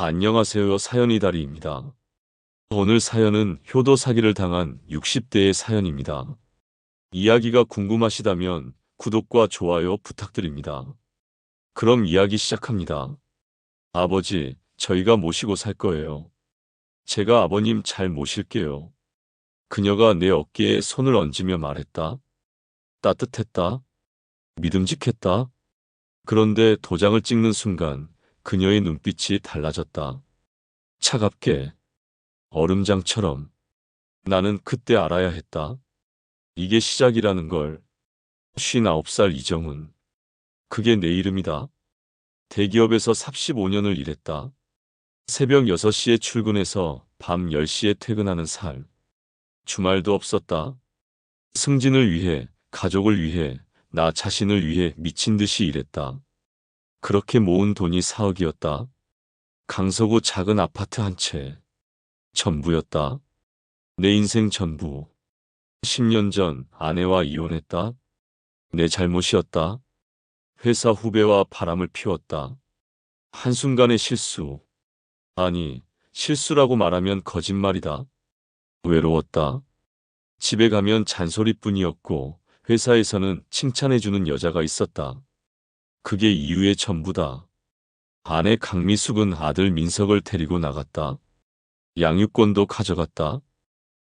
안녕하세요. 사연이다리입니다. 오늘 사연은 효도 사기를 당한 60대의 사연입니다. 이야기가 궁금하시다면 구독과 좋아요 부탁드립니다. 그럼 이야기 시작합니다. 아버지, 저희가 모시고 살 거예요. 제가 아버님 잘 모실게요. 그녀가 내 어깨에 손을 얹으며 말했다. 따뜻했다. 믿음직했다. 그런데 도장을 찍는 순간 그녀의 눈빛이 달라졌다. 차갑게, 얼음장처럼. 나는 그때 알아야 했다. 이게 시작이라는 걸. 59살 이정훈. 그게 내 이름이다. 대기업에서 35년을 일했다. 새벽 6시에 출근해서 밤 10시에 퇴근하는 삶. 주말도 없었다. 승진을 위해, 가족을 위해, 나 자신을 위해 미친 듯이 일했다. 그렇게 모은 돈이 4억이었다. 강서구 작은 아파트 한 채. 전부였다. 내 인생 전부. 10년 전 아내와 이혼했다. 내 잘못이었다. 회사 후배와 바람을 피웠다. 한순간의 실수. 아니, 실수라고 말하면 거짓말이다. 외로웠다. 집에 가면 잔소리뿐이었고 회사에서는 칭찬해주는 여자가 있었다. 그게 이유의 전부다. 아내 강미숙은 아들 민석을 데리고 나갔다. 양육권도 가져갔다.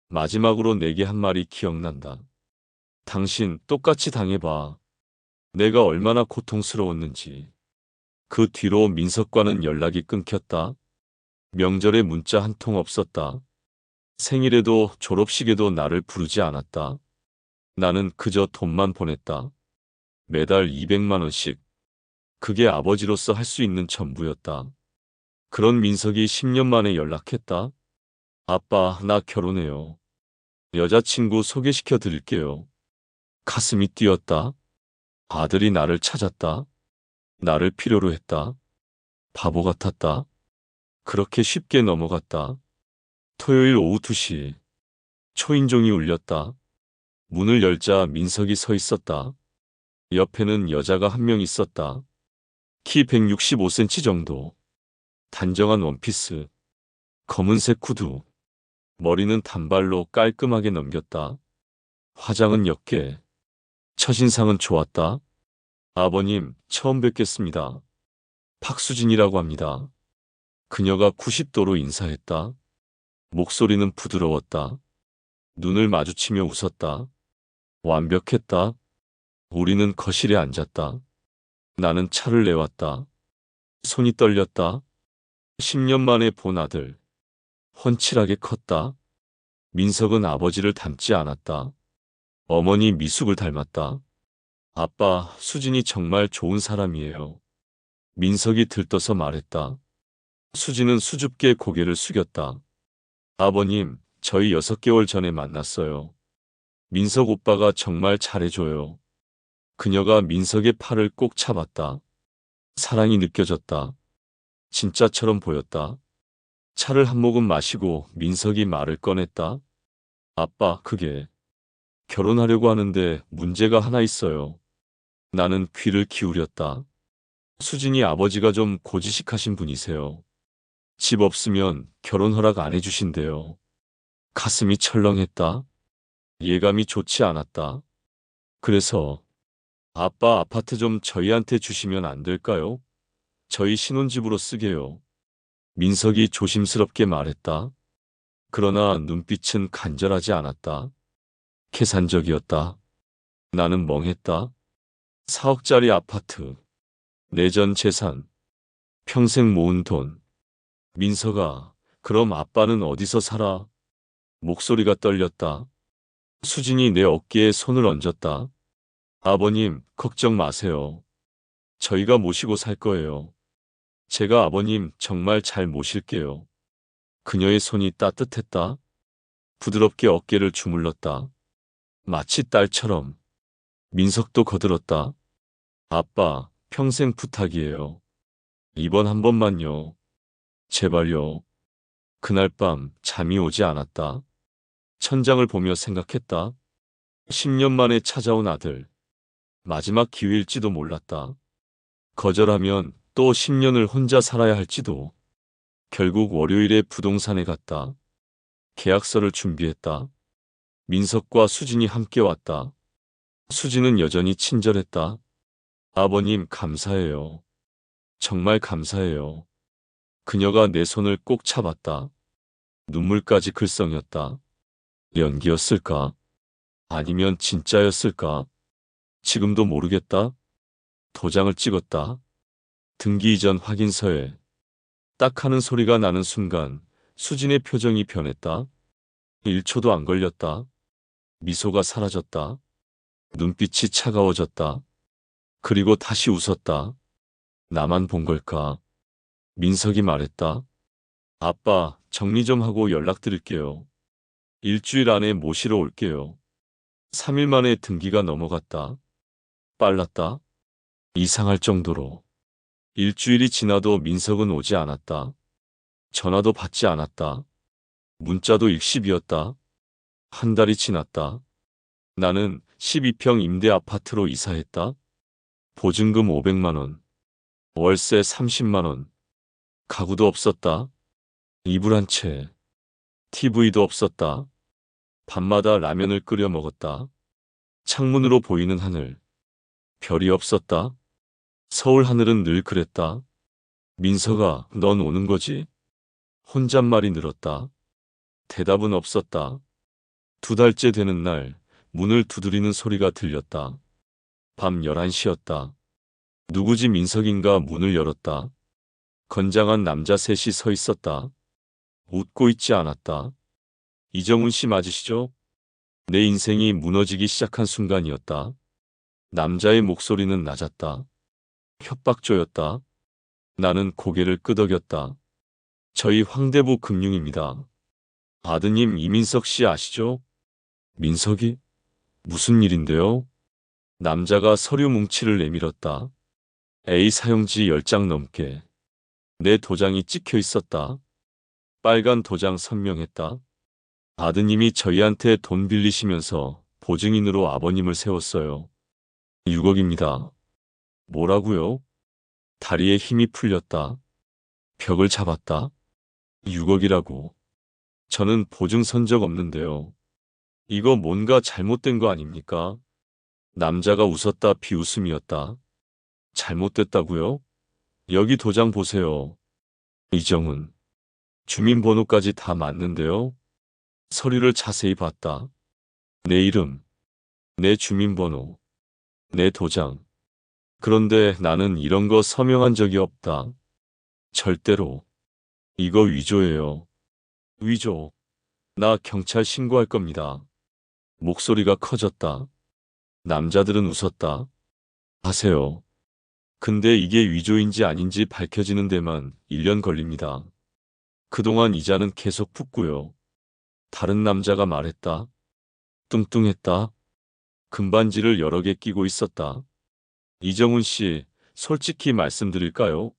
마지막으로 내게 한 말이 기억난다. 당신 똑같이 당해봐. 내가 얼마나 고통스러웠는지. 그 뒤로 민석과는 연락이 끊겼다. 명절에 문자 한 통 없었다. 생일에도 졸업식에도 나를 부르지 않았다. 나는 그저 돈만 보냈다. 매달 200만 원씩. 그게 아버지로서 할 수 있는 전부였다. 그런 민석이 10년 만에 연락했다. 아빠, 나 결혼해요. 여자친구 소개시켜 드릴게요. 가슴이 뛰었다. 아들이 나를 찾았다. 나를 필요로 했다. 바보 같았다. 그렇게 쉽게 넘어갔다. 토요일 오후 2시. 초인종이 울렸다. 문을 열자 민석이 서 있었다. 옆에는 여자가 한 명 있었다. 키 165cm 정도. 단정한 원피스. 검은색 구두. 머리는 단발로 깔끔하게 넘겼다. 화장은 옅게. 첫인상은 좋았다. 아버님, 처음 뵙겠습니다. 박수진이라고 합니다. 그녀가 90도로 인사했다. 목소리는 부드러웠다. 눈을 마주치며 웃었다. 완벽했다. 우리는 거실에 앉았다. 나는 차를 내왔다. 손이 떨렸다. 10년 만에 본 아들. 훤칠하게 컸다. 민석은 아버지를 닮지 않았다. 어머니 미숙을 닮았다. 아빠, 수진이 정말 좋은 사람이에요. 민석이 들떠서 말했다. 수진은 수줍게 고개를 숙였다. 아버님, 저희 6개월 전에 만났어요. 민석 오빠가 정말 잘해줘요. 그녀가 민석의 팔을 꼭 잡았다. 사랑이 느껴졌다. 진짜처럼 보였다. 차를 한 모금 마시고 민석이 말을 꺼냈다. 아빠, 그게 결혼하려고 하는데 문제가 하나 있어요. 나는 귀를 기울였다. 수진이 아버지가 좀 고지식하신 분이세요. 집 없으면 결혼 허락 안 해주신대요. 가슴이 철렁했다. 예감이 좋지 않았다. 그래서 아빠 아파트 좀 저희한테 주시면 안 될까요? 저희 신혼집으로 쓰게요. 민석이 조심스럽게 말했다. 그러나 눈빛은 간절하지 않았다. 계산적이었다. 나는 멍했다. 4억짜리 아파트, 내 전 재산, 평생 모은 돈. 민석아, 그럼 아빠는 어디서 살아? 목소리가 떨렸다. 수진이 내 어깨에 손을 얹었다. 아버님, 걱정 마세요. 저희가 모시고 살 거예요. 제가 아버님 정말 잘 모실게요. 그녀의 손이 따뜻했다. 부드럽게 어깨를 주물렀다. 마치 딸처럼. 민석도 거들었다. 아빠, 평생 부탁이에요. 이번 한 번만요. 제발요. 그날 밤 잠이 오지 않았다. 천장을 보며 생각했다. 10년 만에 찾아온 아들. 마지막 기회일지도 몰랐다. 거절하면 또 10년을 혼자 살아야 할지도. 결국 월요일에 부동산에 갔다. 계약서를 준비했다. 민석과 수진이 함께 왔다. 수진은 여전히 친절했다. 아버님 감사해요. 정말 감사해요. 그녀가 내 손을 꼭 잡았다. 눈물까지 글썽였다. 연기였을까? 아니면 진짜였을까? 지금도 모르겠다. 도장을 찍었다. 등기 이전 확인서에 딱 하는 소리가 나는 순간 수진의 표정이 변했다. 1초도 안 걸렸다. 미소가 사라졌다. 눈빛이 차가워졌다. 그리고 다시 웃었다. 나만 본 걸까? 민석이 말했다. 아빠, 정리 좀 하고 연락드릴게요. 일주일 안에 모시러 올게요. 3일 만에 등기가 넘어갔다. 빨랐다. 이상할 정도로. 일주일이 지나도 민석은 오지 않았다. 전화도 받지 않았다. 문자도 일십이었다. 한 달이 지났다. 나는 12평 임대 아파트로 이사했다. 보증금 500만 원, 월세 30만 원. 가구도 없었다. 이불 한 채, TV도 없었다. 밤마다 라면을 끓여 먹었다. 창문으로 보이는 하늘, 별이 없었다. 서울 하늘은 늘 그랬다. 민석아, 넌 오는 거지? 혼잣말이 늘었다. 대답은 없었다. 2달째 되는 날, 문을 두드리는 소리가 들렸다. 밤 11시였다. 누구지? 민석인가? 문을 열었다. 건장한 남자 셋이 서 있었다. 웃고 있지 않았다. 이정훈 씨 맞으시죠? 내 인생이 무너지기 시작한 순간이었다. 남자의 목소리는 낮았다. 협박조였다. 나는 고개를 끄덕였다. 저희 황대부 금융입니다. 아드님 이민석 씨 아시죠? 민석이? 무슨 일인데요? 남자가 서류 뭉치를 내밀었다. A 사용지 10장 넘게. 내 도장이 찍혀 있었다. 빨간 도장 선명했다. 아드님이 저희한테 돈 빌리시면서 보증인으로 아버님을 세웠어요. 6억입니다. 뭐라고요? 다리에 힘이 풀렸다. 벽을 잡았다. 6억이라고. 저는 보증 선 적 없는데요. 이거 뭔가 잘못된 거 아닙니까? 남자가 웃었다. 비웃음이었다. 잘못됐다고요? 여기 도장 보세요. 이정훈. 주민번호까지 다 맞는데요. 서류를 자세히 봤다. 내 이름, 내 주민번호, 내 도장. 그런데 나는 이런 거 서명한 적이 없다. 절대로. 이거 위조예요. 위조. 나 경찰 신고할 겁니다. 목소리가 커졌다. 남자들은 웃었다. 하세요. 근데 이게 위조인지 아닌지 밝혀지는 데만 1년 걸립니다. 그동안 이자는 계속 붙고요. 다른 남자가 말했다. 뚱뚱했다. 금반지를 여러 개 끼고 있었다. 이정훈 씨, 솔직히 말씀드릴까요?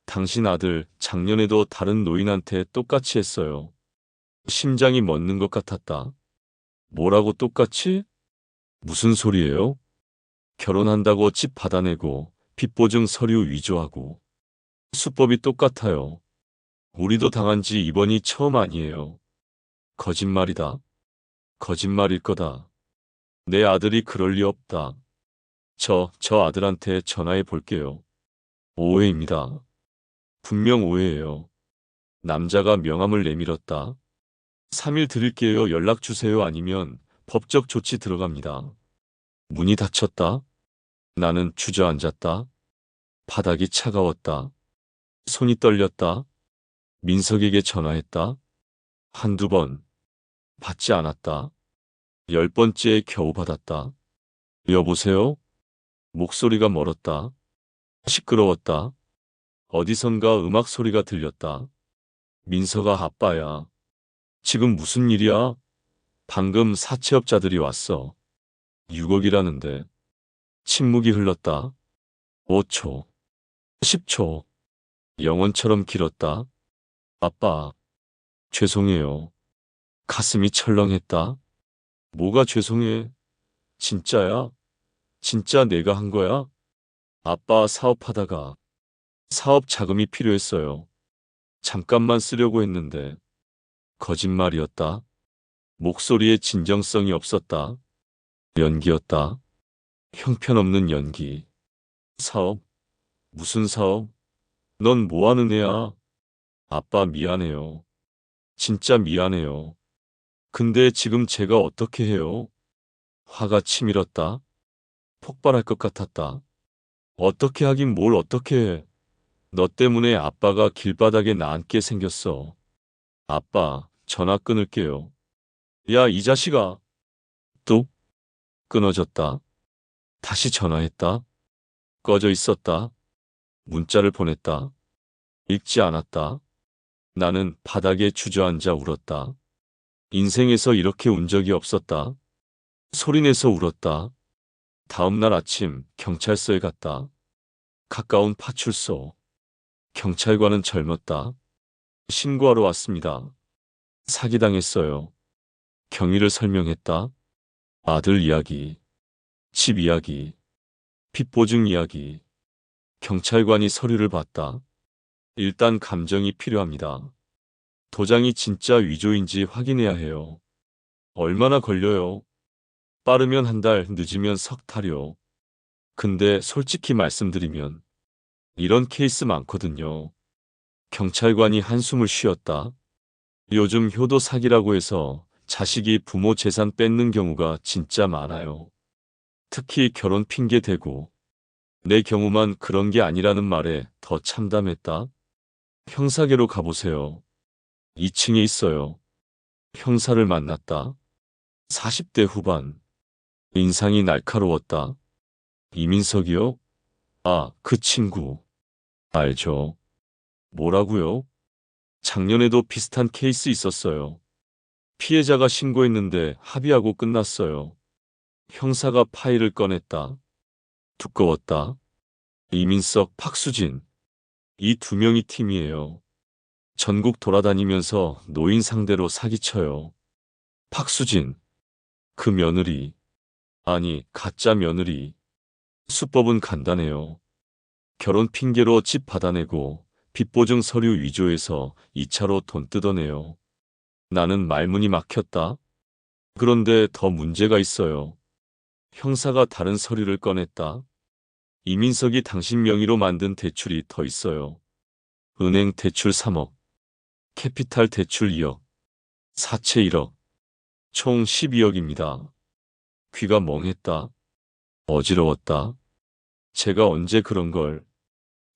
당신 아들 작년에도 다른 노인한테 똑같이 했어요. 심장이 멎는 것 같았다. 뭐라고 똑같이? 무슨 소리예요? 결혼한다고 집 받아내고 빚보증 서류 위조하고. 수법이 똑같아요. 우리도 당한 지 이번이 처음 아니에요. 거짓말이다. 거짓말일 거다. 내 아들이 그럴 리 없다. 저 아들한테 전화해 볼게요. 오해입니다. 분명 오해예요. 남자가 명함을 내밀었다. 3일 드릴게요. 연락 주세요. 아니면 법적 조치 들어갑니다. 문이 닫혔다. 나는 주저앉았다. 바닥이 차가웠다. 손이 떨렸다. 민석에게 전화했다. 한두 번. 받지 않았다. 10번째에 겨우 받았다. 여보세요? 목소리가 멀었다. 시끄러웠다. 어디선가 음악 소리가 들렸다. 민석아, 아빠야. 지금 무슨 일이야? 방금 사채업자들이 왔어. 6억이라는데. 침묵이 흘렀다. 5초. 10초. 영원처럼 길었다. 아빠. 죄송해요. 가슴이 철렁했다. 뭐가 죄송해? 진짜야? 진짜 내가 한 거야? 아빠 사업하다가 사업 자금이 필요했어요. 잠깐만 쓰려고 했는데 거짓말이었다. 목소리에 진정성이 없었다. 연기였다. 형편없는 연기. 사업? 무슨 사업? 넌 뭐 하는 애야? 아빠 미안해요. 진짜 미안해요. 근데 지금 제가 어떻게 해요? 화가 치밀었다. 폭발할 것 같았다. 어떻게 하긴 뭘 어떻게 해. 너 때문에 아빠가 길바닥에 나앉게 생겼어. 아빠, 전화 끊을게요. 야, 이 자식아. 뚝 끊어졌다. 다시 전화했다. 꺼져 있었다. 문자를 보냈다. 읽지 않았다. 나는 바닥에 주저앉아 울었다. 인생에서 이렇게 운 적이 없었다. 소리내서 울었다. 다음 날 아침 경찰서에 갔다. 가까운 파출소. 경찰관은 젊었다. 신고하러 왔습니다. 사기당했어요. 경위를 설명했다. 아들 이야기, 집 이야기, 빚 보증 이야기. 경찰관이 서류를 봤다. 일단 감정이 필요합니다. 도장이 진짜 위조인지 확인해야 해요. 얼마나 걸려요? 빠르면 한 달, 늦으면 석 달요. 근데 솔직히 말씀드리면 이런 케이스 많거든요. 경찰관이 한숨을 쉬었다. 요즘 효도 사기라고 해서 자식이 부모 재산 뺏는 경우가 진짜 많아요. 특히 결혼 핑계 대고 내 경우만 그런 게 아니라는 말에 더 참담했다. 형사계로 가보세요. 2층에 있어요. 형사를 만났다. 40대 후반. 인상이 날카로웠다. 이민석이요? 아, 그 친구. 알죠. 뭐라고요? 작년에도 비슷한 케이스 있었어요. 피해자가 신고했는데 합의하고 끝났어요. 형사가 파일을 꺼냈다. 두꺼웠다. 이민석, 박수진. 이 두 명이 팀이에요. 전국 돌아다니면서 노인 상대로 사기쳐요. 박수진. 그 며느리. 아니, 가짜 며느리. 수법은 간단해요. 결혼 핑계로 집 받아내고 빚보증 서류 위조해서 2차로 돈 뜯어내요. 나는 말문이 막혔다. 그런데 더 문제가 있어요. 형사가 다른 서류를 꺼냈다. 이민석이 당신 명의로 만든 대출이 더 있어요. 은행 대출 3억, 캐피탈 대출 2억, 사채 1억, 총 12억입니다. 귀가 멍했다. 어지러웠다. 제가 언제 그런 걸.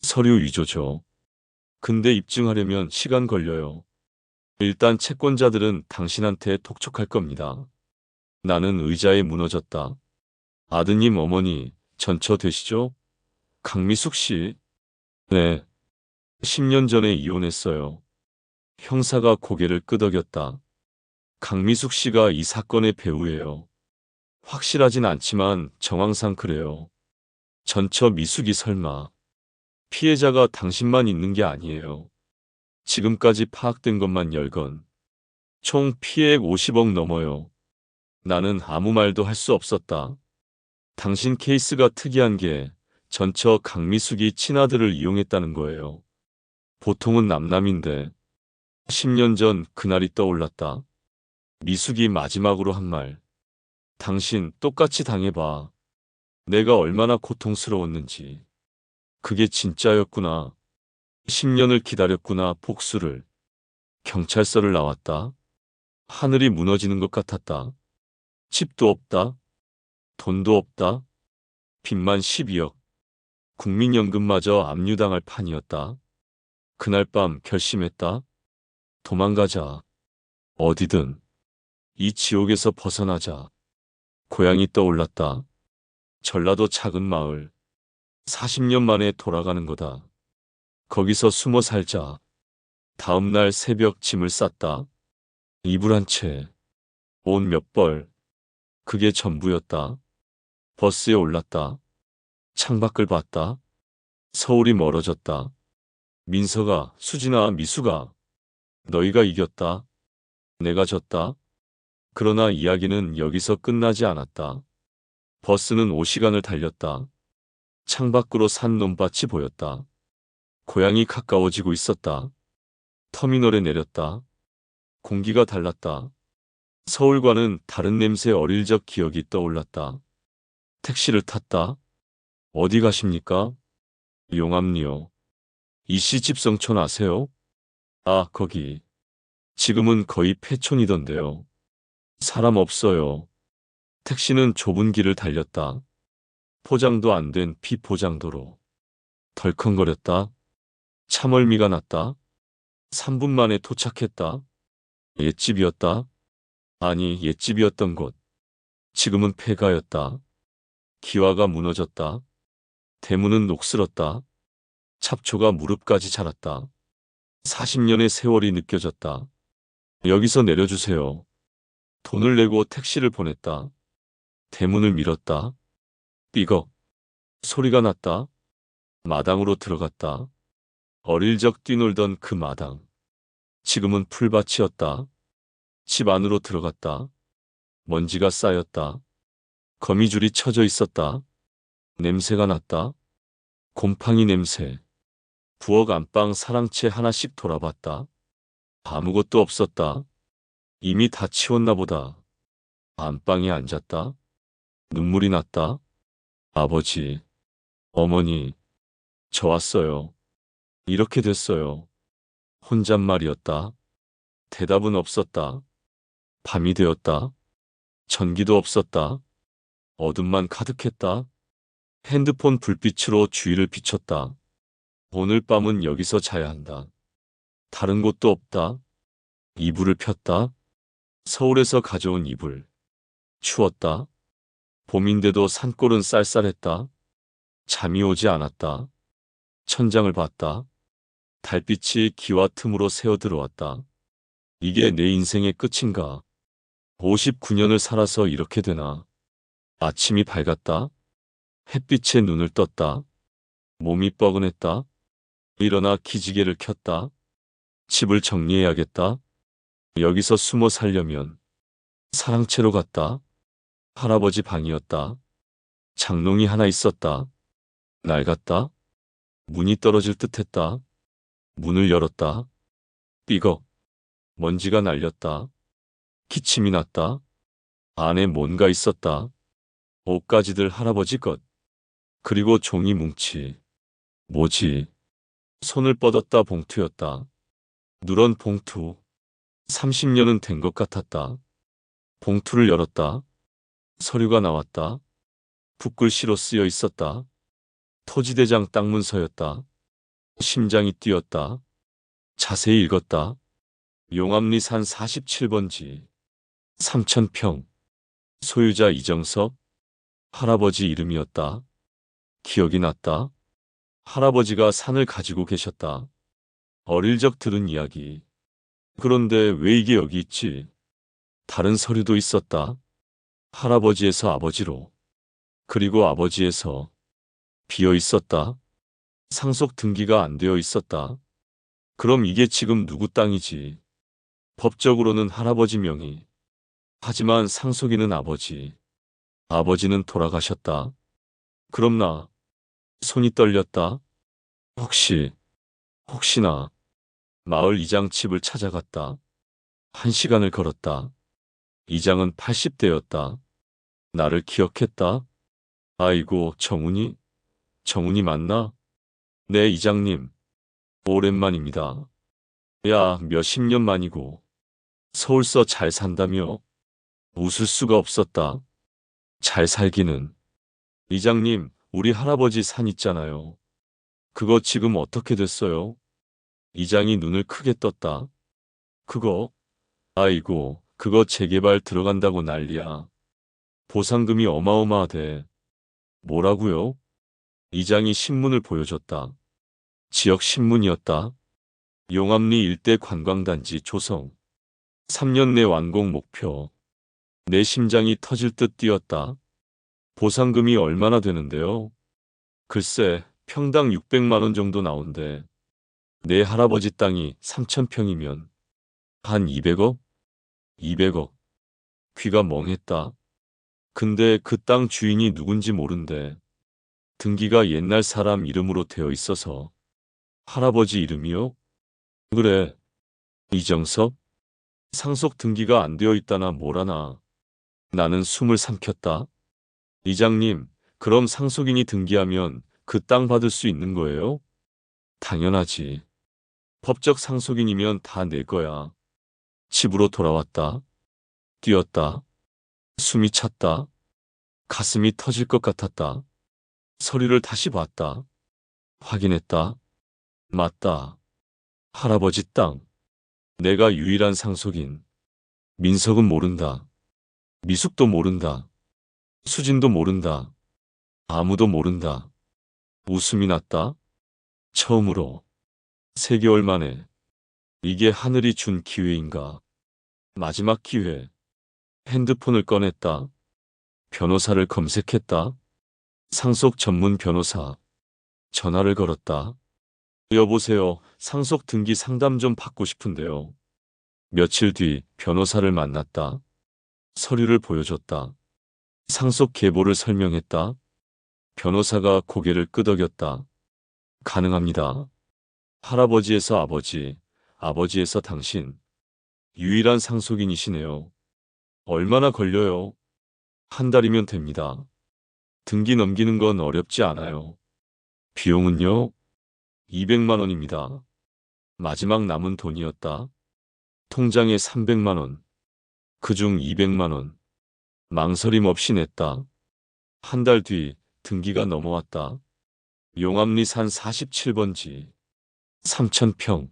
서류 위조죠. 근데 입증하려면 시간 걸려요. 일단 채권자들은 당신한테 독촉할 겁니다. 나는 의자에 무너졌다. 아드님 어머니 전처 되시죠? 강미숙 씨. 네. 10년 전에 이혼했어요. 형사가 고개를 끄덕였다. 강미숙 씨가 이 사건의 배우예요. 확실하진 않지만 정황상 그래요. 전처 미숙이 설마. 피해자가 당신만 있는 게 아니에요. 지금까지 파악된 것만 10건. 총 피해액 50억 넘어요. 나는 아무 말도 할 수 없었다. 당신 케이스가 특이한 게 전처 강미숙이 친아들을 이용했다는 거예요. 보통은 남남인데 10년 전 그날이 떠올랐다. 미숙이 마지막으로 한 말. 당신 똑같이 당해봐. 내가 얼마나 고통스러웠는지. 그게 진짜였구나. 10년을 기다렸구나, 복수를. 경찰서를 나왔다. 하늘이 무너지는 것 같았다. 집도 없다. 돈도 없다. 빚만 12억. 국민연금마저 압류당할 판이었다. 그날 밤 결심했다. 도망가자. 어디든. 이 지옥에서 벗어나자. 고향이 떠올랐다. 전라도 작은 마을. 40년 만에 돌아가는 거다. 거기서 숨어 살자. 다음 날 새벽 짐을 쌌다. 이불 한 채. 옷 몇 벌. 그게 전부였다. 버스에 올랐다. 창밖을 봤다. 서울이 멀어졌다. 민서가, 수진아, 미수가. 너희가 이겼다. 내가 졌다. 그러나 이야기는 여기서 끝나지 않았다. 버스는 5시간을 달렸다. 창밖으로 산 논밭이 보였다. 고향이 가까워지고 있었다. 터미널에 내렸다. 공기가 달랐다. 서울과는 다른 냄새 어릴 적 기억이 떠올랐다. 택시를 탔다. 어디 가십니까? 용암리요. 이씨 집성촌 아세요? 아, 거기. 지금은 거의 폐촌이던데요. 사람 없어요. 택시는 좁은 길을 달렸다. 포장도 안 된 비포장도로. 덜컹거렸다. 차멀미가 났다. 3분 만에 도착했다. 옛집이었다. 아니, 옛집이었던 곳. 지금은 폐가였다. 기와가 무너졌다. 대문은 녹슬었다. 잡초가 무릎까지 자랐다. 40년의 세월이 느껴졌다. 여기서 내려주세요. 돈을 내고 택시를 보냈다. 대문을 밀었다. 삐걱. 소리가 났다. 마당으로 들어갔다. 어릴 적 뛰놀던 그 마당. 지금은 풀밭이었다. 집 안으로 들어갔다. 먼지가 쌓였다. 거미줄이 쳐져 있었다. 냄새가 났다. 곰팡이 냄새. 부엌 안방 사랑채 하나씩 돌아봤다. 아무것도 없었다. 이미 다 치웠나 보다. 안방에 앉았다. 눈물이 났다. 아버지, 어머니, 저 왔어요. 이렇게 됐어요. 혼잣말이었다. 대답은 없었다. 밤이 되었다. 전기도 없었다. 어둠만 가득했다. 핸드폰 불빛으로 주위를 비췄다. 오늘 밤은 여기서 자야 한다. 다른 곳도 없다. 이불을 폈다. 서울에서 가져온 이불. 추웠다. 봄인데도 산골은 쌀쌀했다. 잠이 오지 않았다. 천장을 봤다. 달빛이 기와 틈으로 새어들어왔다. 이게 내 인생의 끝인가? 59년을 살아서 이렇게 되나? 아침이 밝았다. 햇빛에 눈을 떴다. 몸이 뻐근했다. 일어나 기지개를 켰다. 집을 정리해야겠다. 여기서 숨어 살려면 사랑채로 갔다. 할아버지 방이었다. 장롱이 하나 있었다. 낡았다. 문이 떨어질 듯했다. 문을 열었다. 삐걱. 먼지가 날렸다. 기침이 났다. 안에 뭔가 있었다. 옷가지들 할아버지 것. 그리고 종이 뭉치. 뭐지? 손을 뻗었다. 봉투였다. 누런 봉투. 30년은 된 것 같았다. 봉투를 열었다. 서류가 나왔다. 붓글씨로 쓰여 있었다. 토지대장 땅 문서였다. 심장이 뛰었다. 자세히 읽었다. 용암리산 47번지. 3000평. 소유자 이정석. 할아버지 이름이었다. 기억이 났다. 할아버지가 산을 가지고 계셨다. 어릴 적 들은 이야기. 그런데 왜 이게 여기 있지? 다른 서류도 있었다. 할아버지에서 아버지로. 그리고 아버지에서 비어 있었다. 상속 등기가 안 되어 있었다. 그럼 이게 지금 누구 땅이지? 법적으로는 할아버지 명의. 하지만 상속인은 아버지. 아버지는 돌아가셨다. 그럼 나. 손이 떨렸다. 혹시나. 마을 이장 집을 찾아갔다. 1시간을 걸었다. 이장은 80대였다. 나를 기억했다. 아이고, 정훈이 맞나? 네, 이장님. 오랜만입니다. 야, 몇십 년 만이고. 서울서 잘 산다며? 웃을 수가 없었다. 잘 살기는. 이장님, 우리 할아버지 산 있잖아요. 그거 지금 어떻게 됐어요? 이장이 눈을 크게 떴다. 그거? 아이고, 그거 재개발 들어간다고 난리야. 보상금이 어마어마하대. 뭐라고요? 이장이 신문을 보여줬다. 지역 신문이었다. 용암리 일대 관광단지 조성. 3년 내 완공 목표. 내 심장이 터질 듯 뛰었다. 보상금이 얼마나 되는데요? 글쎄, 평당 600만 원 정도 나온대. 내 할아버지 땅이 3000평이면 한 200억? 200억. 귀가 멍했다. 근데 그 땅 주인이 누군지 모른대. 등기가 옛날 사람 이름으로 되어 있어서. 할아버지 이름이요? 그래. 이정섭? 상속 등기가 안 되어 있다나 뭐라나. 나는 숨을 삼켰다. 이장님, 그럼 상속인이 등기하면 그 땅 받을 수 있는 거예요? 당연하지. 법적 상속인이면 다 내 거야. 집으로 돌아왔다. 뛰었다. 숨이 찼다. 가슴이 터질 것 같았다. 서류를 다시 봤다. 확인했다. 맞다. 할아버지 땅. 내가 유일한 상속인. 민석은 모른다. 미숙도 모른다. 수진도 모른다. 아무도 모른다. 웃음이 났다. 처음으로. 3개월 만에. 이게 하늘이 준 기회인가. 마지막 기회. 핸드폰을 꺼냈다. 변호사를 검색했다. 상속 전문 변호사. 전화를 걸었다. 여보세요. 상속 등기 상담 좀 받고 싶은데요. 며칠 뒤 변호사를 만났다. 서류를 보여줬다. 상속 계보를 설명했다. 변호사가 고개를 끄덕였다. 가능합니다. 할아버지에서 아버지, 아버지에서 당신. 유일한 상속인이시네요. 얼마나 걸려요? 한 달이면 됩니다. 등기 넘기는 건 어렵지 않아요. 비용은요? 200만 원입니다. 마지막 남은 돈이었다. 통장에 300만 원. 그중 200만 원. 망설임 없이 냈다. 한 달 뒤 등기가 넘어왔다. 용암리 산 47번지. 3,000평.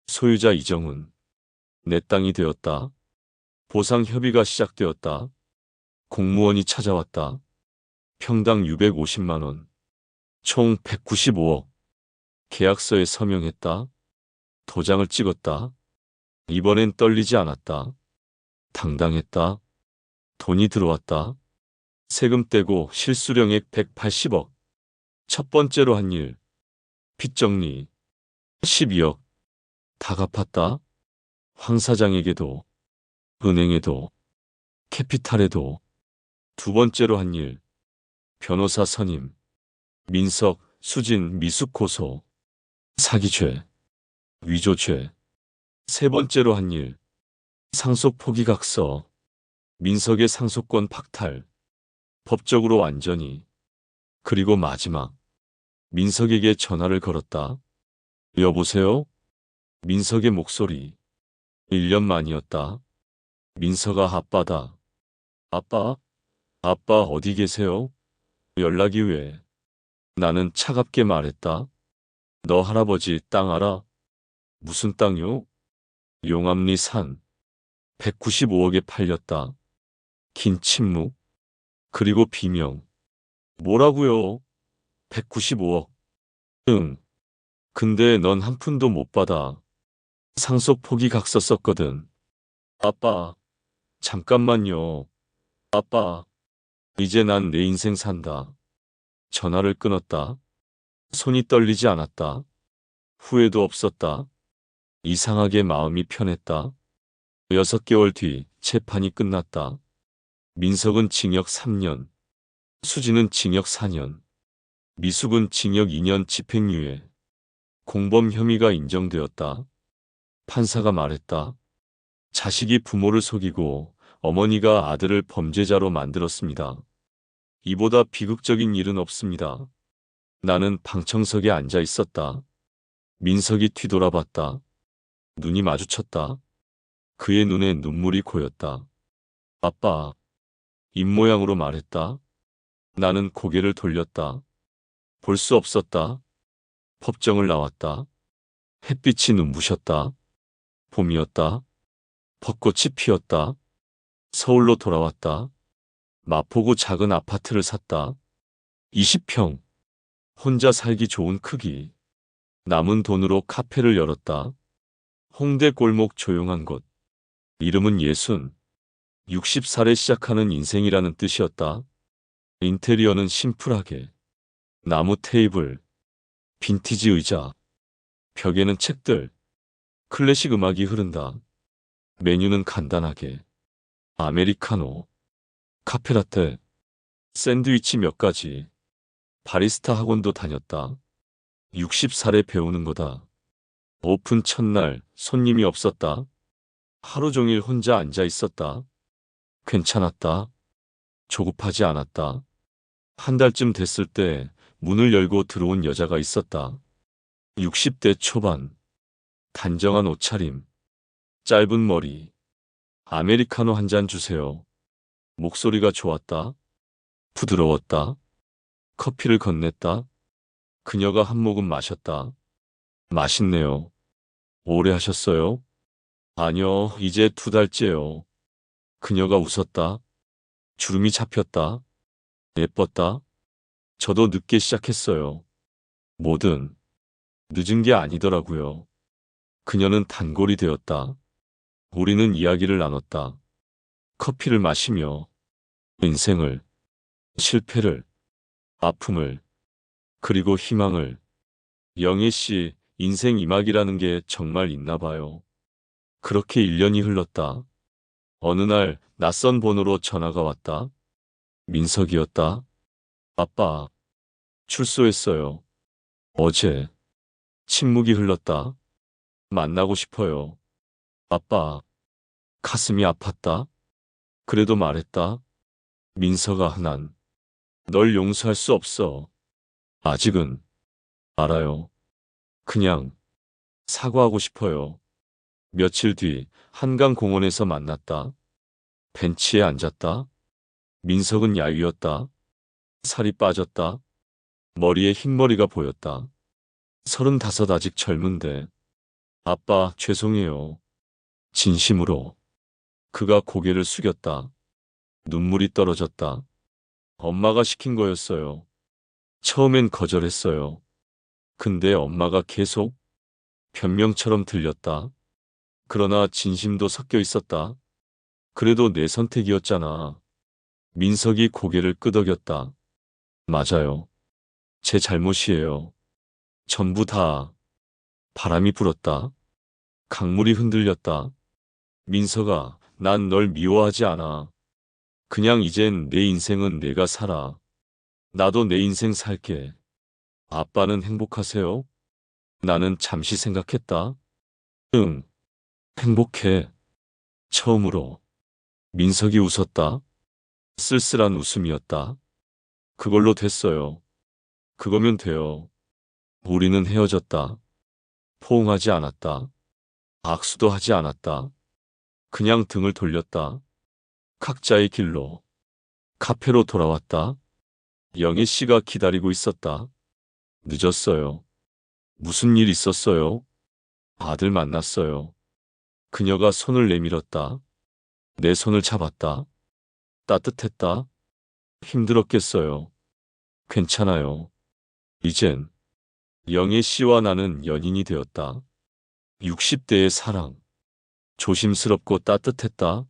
소유자 이정훈. 내 땅이 되었다. 보상 협의가 시작되었다. 공무원이 찾아왔다. 평당 650만 원. 총 195억. 계약서에 서명했다. 도장을 찍었다. 이번엔 떨리지 않았다. 당당했다. 돈이 들어왔다. 세금 떼고 실수령액 180억. 첫 번째로 한 일. 빚 정리. 12억. 다 갚았다. 황 사장에게도, 은행에도, 캐피탈에도. 두 번째로 한 일. 변호사 선임. 민석, 수진, 미숙 고소. 사기죄. 위조죄. 세 번째로 한 일. 상속 포기각서. 민석의 상속권 박탈. 법적으로 완전히. 그리고 마지막. 민석에게 전화를 걸었다. 여보세요? 민석의 목소리. 1년 만이었다. 민석아, 아빠다. 아빠? 아빠 어디 계세요? 연락이 왜? 나는 차갑게 말했다. 너 할아버지 땅 알아? 무슨 땅요? 용암리 산. 195억에 팔렸다. 긴 침묵. 그리고 비명. 뭐라고요? 195억. 응. 근데 넌 한 푼도 못 받아. 상속 포기 각서 썼거든. 아빠. 잠깐만요. 아빠. 이제 난 내 인생 산다. 전화를 끊었다. 손이 떨리지 않았다. 후회도 없었다. 이상하게 마음이 편했다. 6개월 뒤 재판이 끝났다. 민석은 징역 3년, 수지는 징역 4년, 미숙은 징역 2년 집행유예. 공범 혐의가 인정되었다. 판사가 말했다. 자식이 부모를 속이고 어머니가 아들을 범죄자로 만들었습니다. 이보다 비극적인 일은 없습니다. 나는 방청석에 앉아 있었다. 민석이 뒤돌아봤다. 눈이 마주쳤다. 그의 눈에 눈물이 고였다. 아빠. 입모양으로 말했다. 나는 고개를 돌렸다. 볼 수 없었다. 법정을 나왔다. 햇빛이 눈부셨다. 봄이었다. 벚꽃이 피었다. 서울로 돌아왔다. 마포구 작은 아파트를 샀다. 20평. 혼자 살기 좋은 크기. 남은 돈으로 카페를 열었다. 홍대 골목 조용한 곳. 이름은 예순. 60살에 시작하는 인생이라는 뜻이었다. 인테리어는 심플하게. 나무 테이블, 빈티지 의자, 벽에는 책들, 클래식 음악이 흐른다. 메뉴는 간단하게. 아메리카노, 카페라떼, 샌드위치 몇 가지. 바리스타 학원도 다녔다. 60살에 배우는 거다. 오픈 첫날 손님이 없었다. 하루 종일 혼자 앉아 있었다. 괜찮았다. 조급하지 않았다. 한 달쯤 됐을 때 문을 열고 들어온 여자가 있었다. 60대 초반, 단정한 옷차림, 짧은 머리. 아메리카노 한 잔 주세요. 목소리가 좋았다. 부드러웠다. 커피를 건넸다. 그녀가 한 모금 마셨다. 맛있네요. 오래 하셨어요? 아니요, 이제 2달째요. 그녀가 웃었다. 주름이 잡혔다. 예뻤다. 저도 늦게 시작했어요. 뭐든 늦은 게 아니더라고요. 그녀는 단골이 되었다. 우리는 이야기를 나눴다. 커피를 마시며 인생을, 실패를, 아픔을, 그리고 희망을. 영애 씨, 인생 이막이라는 게 정말 있나 봐요. 그렇게 1년이 흘렀다. 어느 날 낯선 번호로 전화가 왔다. 민석이었다. 아빠, 출소했어요. 어제. 침묵이 흘렀다. 만나고 싶어요. 아빠, 가슴이 아팠다. 그래도 말했다. 민석아, 난 널 용서할 수 없어. 아직은. 알아요. 그냥 사과하고 싶어요. 며칠 뒤 한강공원에서 만났다. 벤치에 앉았다. 민석은 야위었다. 살이 빠졌다. 머리에 흰머리가 보였다. 35 아직 젊은데. 아빠, 죄송해요. 진심으로. 그가 고개를 숙였다. 눈물이 떨어졌다. 엄마가 시킨 거였어요. 처음엔 거절했어요. 근데 엄마가 계속 변명처럼 들렸다. 그러나 진심도 섞여 있었다. 그래도 내 선택이었잖아. 민석이 고개를 끄덕였다. 맞아요. 제 잘못이에요. 전부 다. 바람이 불었다. 강물이 흔들렸다. 민석아, 난 널 미워하지 않아. 그냥 이젠 내 인생은 내가 살아. 나도 내 인생 살게. 아빠는 행복하세요? 나는 잠시 생각했다. 응, 행복해. 처음으로. 민석이 웃었다. 쓸쓸한 웃음이었다. 그걸로 됐어요. 그거면 돼요. 우리는 헤어졌다. 포옹하지 않았다. 악수도 하지 않았다. 그냥 등을 돌렸다. 각자의 길로. 카페로 돌아왔다. 영애 씨가 기다리고 있었다. 늦었어요. 무슨 일 있었어요? 아들 만났어요. 그녀가 손을 내밀었다. 내 손을 잡았다. 따뜻했다. 힘들었겠어요. 괜찮아요. 이젠 영애 씨와 나는 연인이 되었다. 60대의 사랑. 조심스럽고 따뜻했다.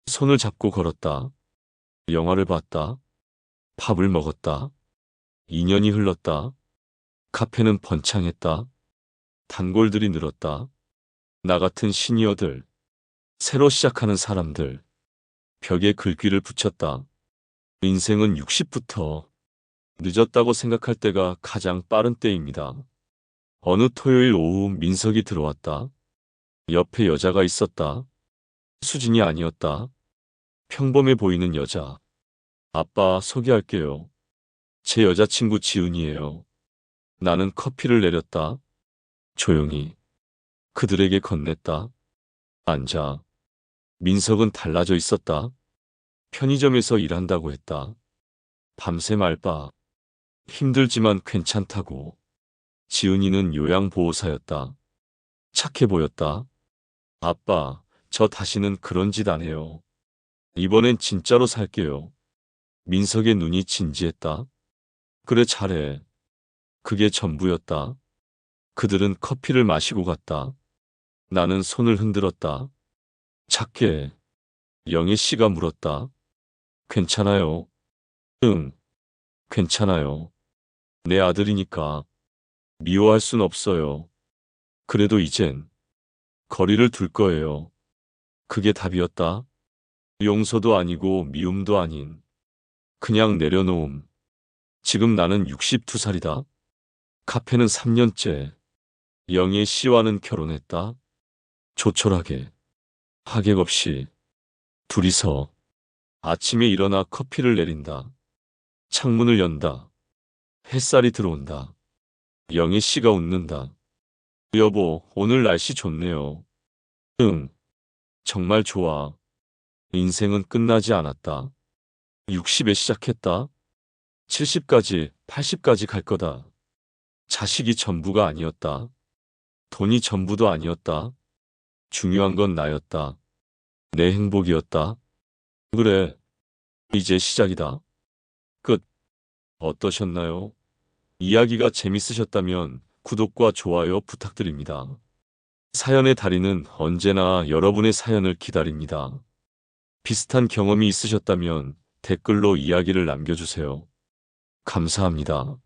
손을 잡고 걸었다. 영화를 봤다. 밥을 먹었다. 2년이 흘렀다. 카페는 번창했다. 단골들이 늘었다. 나 같은 시니어들, 새로 시작하는 사람들, 벽에 글귀를 붙였다. 인생은 60부터 늦었다고 생각할 때가 가장 빠른 때입니다. 어느 토요일 오후 민석이 들어왔다. 옆에 여자가 있었다. 수진이 아니었다. 평범해 보이는 여자. 아빠, 소개할게요. 제 여자친구 지은이에요. 나는 커피를 내렸다. 조용히. 그들에게 건넸다. 앉아. 민석은 달라져 있었다. 편의점에서 일한다고 했다. 밤샘 알바. 힘들지만 괜찮다고. 지은이는 요양보호사였다. 착해 보였다. 아빠, 저 다시는 그런 짓 안 해요. 이번엔 진짜로 살게요. 민석의 눈이 진지했다. 그래, 잘해. 그게 전부였다. 그들은 커피를 마시고 갔다. 나는 손을 흔들었다. 작게. 영애 씨가 물었다. 괜찮아요. 응, 괜찮아요. 내 아들이니까. 미워할 순 없어요. 그래도 이젠 거리를 둘 거예요. 그게 답이었다. 용서도 아니고 미움도 아닌. 그냥 내려놓음. 지금 나는 62살이다. 카페는 3년째. 영애 씨와는 결혼했다. 조촐하게, 하객 없이, 둘이서 아침에 일어나 커피를 내린다. 창문을 연다. 햇살이 들어온다. 영애 씨가 웃는다. 여보, 오늘 날씨 좋네요. 응, 정말 좋아. 인생은 끝나지 않았다. 60에 시작했다. 70까지, 80까지 갈 거다. 자식이 전부가 아니었다. 돈이 전부도 아니었다. 중요한 건 나였다. 내 행복이었다. 그래, 이제 시작이다. 끝. 어떠셨나요? 이야기가 재밌으셨다면 구독과 좋아요 부탁드립니다. 사연의 달인은 언제나 여러분의 사연을 기다립니다. 비슷한 경험이 있으셨다면 댓글로 이야기를 남겨주세요. 감사합니다.